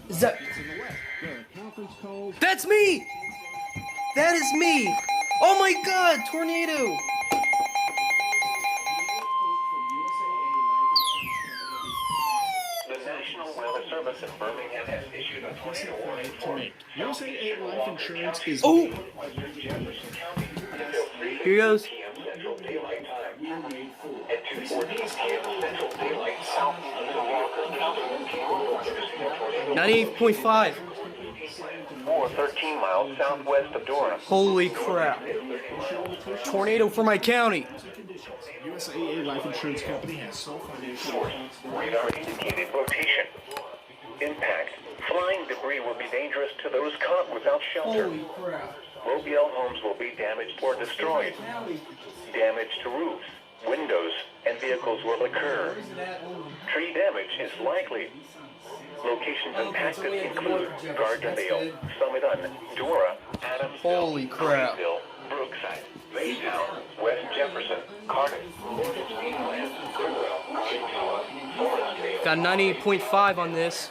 Is that? That's me! That is me! Oh my god, tornado! The National Weather Service in Birmingham has issued a tornado warning for USAA Life Insurance is... Oh! Here goes. Central Daylight Time. At 2:14 p.m. Central Daylight South Walker County. 98.5. Or 13 miles southwest of Durham. Holy crap. Tornado for my county. USAA Life Insurance Company has sole financial responsibility. Radar indicated rotation. Impact. Flying debris will be dangerous to those caught without shelter. Holy crap. Mobile homes will be damaged or destroyed. Damage to roofs, windows, and vehicles will occur. Tree damage is likely. Locations impacted include Gardendale, Summit, Dora, Adams, Holy crap. Greenville, Brookside, Baytown, West Jefferson, Cardiff, Got 98.5 on this.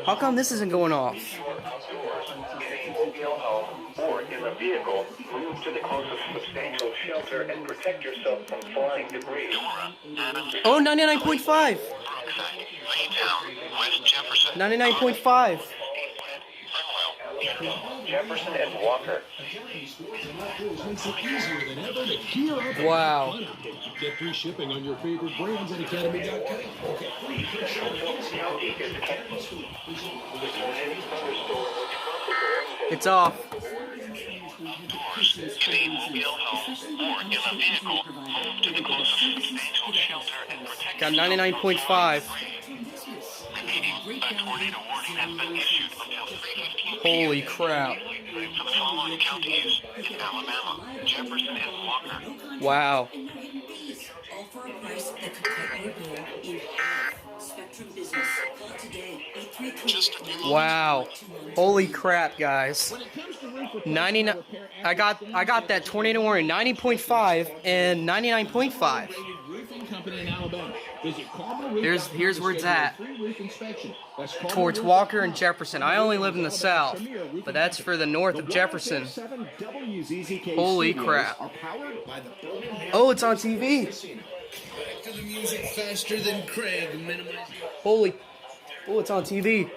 How come this isn't going off? Or in a vehicle, move to the closest substantial shelter and protect yourself from flying debris. Oh, 99.5. 99.5. Jefferson and Walker. Wow. Get free shipping on your favorite brands at academy.com. It's off. Got 99.5. Holy crap. Wow. Offer a price that could cut your bill in half. Spectrum Business. Call today. 833. Wow. Holy crap, guys. 99 I got that tornado warning 90.5 and 99.5. Here's where it's at. Towards Walker and Jefferson. I only live in the south, but that's for the north of Jefferson. Holy crap. Oh, it's on TV. Back to the music faster than Craig. Holy. Oh, it's on TV.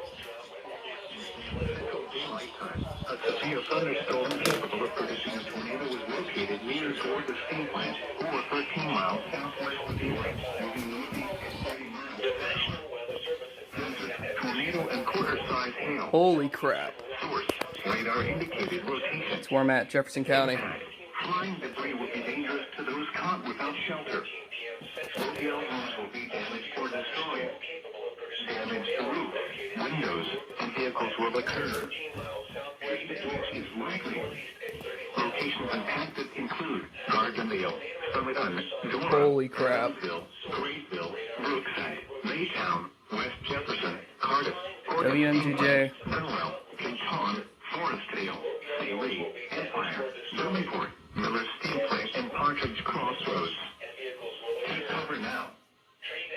A severe thunderstorm capable of producing a tornado was located near toward the steam plant, or 13 miles southwest of Durham, moving northeast at 30 miles. Tornado and quarter-size hail. Holy crap. Source: radar indicated rotation. That's where I'm at, Jefferson County. Flying debris will be dangerous to those caught without shelter. Mobile homes will be damaged or destroyed. Damage to roofs, windows, and vehicles will occur. Is likely. Locations impacted include Gardendale, Summit, Dora, Holy crap. Greenville, Brookside, Baytown, West Jefferson, Cardiff, WMGJ. Fenwell, Canton, Forestdale, St. Empire, Birmingham, Miller Steel Plant, and Partridge Crossroads. Take cover now.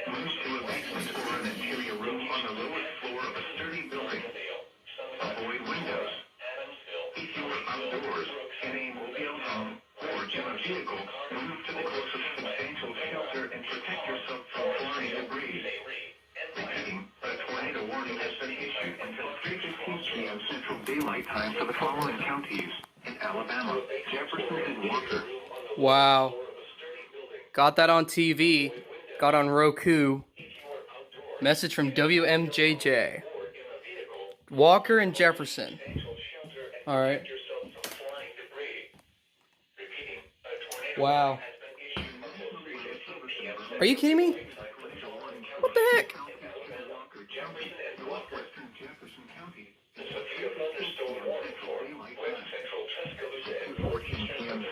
Move to a basement or an interior room on the lowest floor of a sturdy building. Avoid windows. If you are outdoors in a mobile home or in a vehicle, move to the closest substantial shelter and protect yourself from flying debris. Repeating, a tornado warning has been issued until 3:15 p.m. Central Daylight Time for the following counties in Alabama, Jefferson, and Walker. Wow. Got that on TV. Got on Roku. Message from WMJJ. Walker and Jefferson. Alright. Wow. Are you kidding me? What the heck?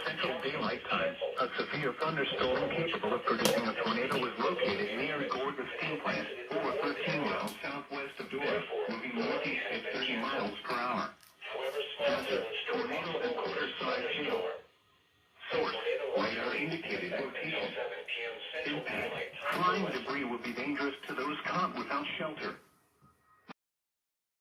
Central Daylight Time. A severe thunderstorm capable of producing a tornado was located near Gorgas Steel Plant, or 13 miles southwest of Durham, moving northeast at 30 miles per hour. Tornado indicated rotation. Impact. Flying debris would be dangerous to those caught without shelter.